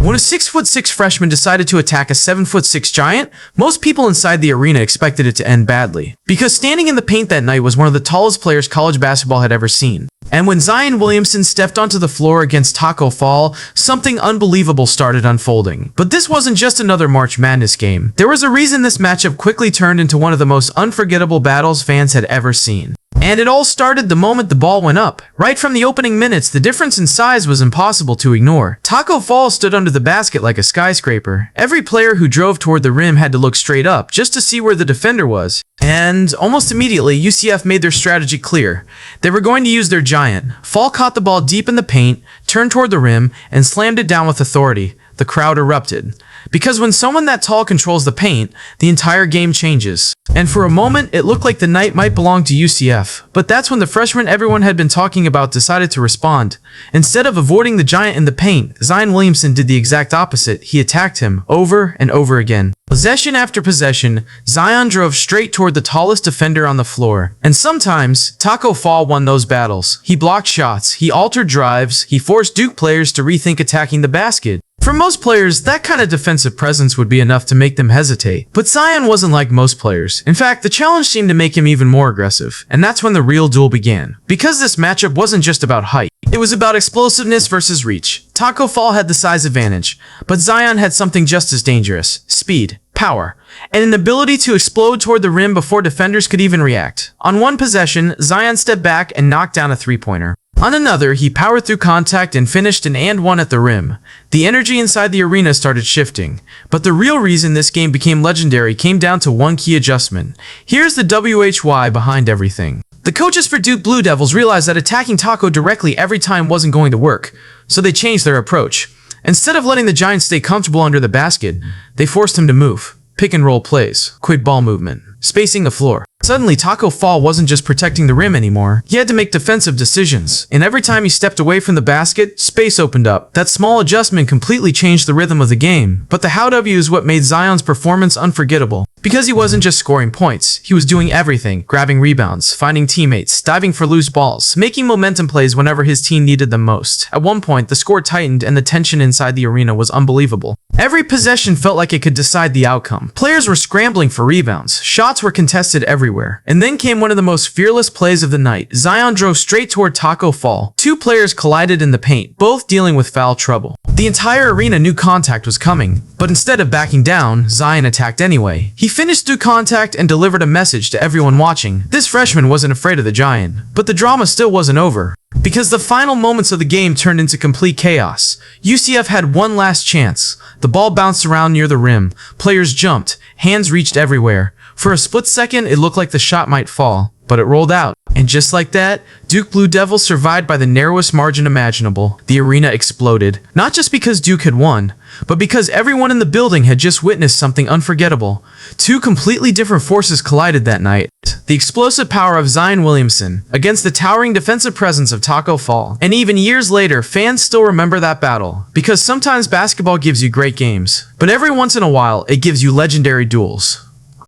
When a 6'6" freshman decided to attack a 7'6" giant, most people inside the arena expected it to end badly. Because standing in the paint that night was one of the tallest players college basketball had ever seen. And when Zion Williamson stepped onto the floor against Tacko Fall, something unbelievable started unfolding. But this wasn't just another March Madness game. There was a reason this matchup quickly turned into one of the most unforgettable battles fans had ever seen. And it all started the moment the ball went up. Right from the opening minutes, the difference in size was impossible to ignore. Tacko Fall stood under the basket like a skyscraper. Every player who drove toward the rim had to look straight up just to see where the defender was. And almost immediately, UCF made their strategy clear. They were going to use their giant. Fall caught the ball deep in the paint, turned toward the rim, and slammed it down with authority. The crowd erupted. Because when someone that tall controls the paint, the entire game changes. And for a moment, it looked like the night might belong to UCF. But that's when the freshman everyone had been talking about decided to respond. Instead of avoiding the giant in the paint, Zion Williamson did the exact opposite. He attacked him over and over again. Possession after possession, Zion drove straight toward the tallest defender on the floor. And sometimes, Tacko Fall won those battles. He blocked shots, he altered drives, he forced Duke players to rethink attacking the basket. For most players, that kind of defensive presence would be enough to make them hesitate. But Zion wasn't like most players. In fact, the challenge seemed to make him even more aggressive. And that's when the real duel began. Because this matchup wasn't just about height. It was about explosiveness versus reach. Tacko Fall had the size advantage, but Zion had something just as dangerous: speed, power, and an ability to explode toward the rim before defenders could even react. On one possession, Zion stepped back and knocked down a three-pointer. On another, he powered through contact and finished an and one at the rim. The energy inside the arena started shifting. But the real reason this game became legendary came down to one key adjustment. Here's the WHY behind everything. The coaches for Duke Blue Devils realized that attacking Tacko directly every time wasn't going to work, so they changed their approach. Instead of letting the giant stay comfortable under the basket, they forced him to move. Pick and roll plays, quick ball movement, spacing the floor. Suddenly, Tacko Fall wasn't just protecting the rim anymore. He had to make defensive decisions, and every time he stepped away from the basket, space opened up. That small adjustment completely changed the rhythm of the game. But the how W is what made Zion's performance unforgettable. Because he wasn't just scoring points, he was doing everything: grabbing rebounds, finding teammates, diving for loose balls, making momentum plays whenever his team needed them most. At one point, the score tightened and the tension inside the arena was unbelievable. Every possession felt like it could decide the outcome. Players were scrambling for rebounds, shots were contested everywhere. And then came one of the most fearless plays of the night. Zion drove straight toward Tacko Fall. Two players collided in the paint, both dealing with foul trouble. The entire arena knew contact was coming, but instead of backing down, Zion attacked anyway. He finished through contact and delivered a message to everyone watching. This freshman wasn't afraid of the giant, but the drama still wasn't over. Because the final moments of the game turned into complete chaos. UCF had one last chance. The ball bounced around near the rim. Players jumped. Hands reached everywhere. For a split second, it looked like the shot might fall, but it rolled out. And just like that, Duke Blue Devils survived by the narrowest margin imaginable. The arena exploded. Not just because Duke had won, but because everyone in the building had just witnessed something unforgettable. Two completely different forces collided that night. The explosive power of Zion Williamson against the towering defensive presence of Tacko Fall. And even years later, fans still remember that battle. Because sometimes basketball gives you great games, but every once in a while, it gives you legendary duels.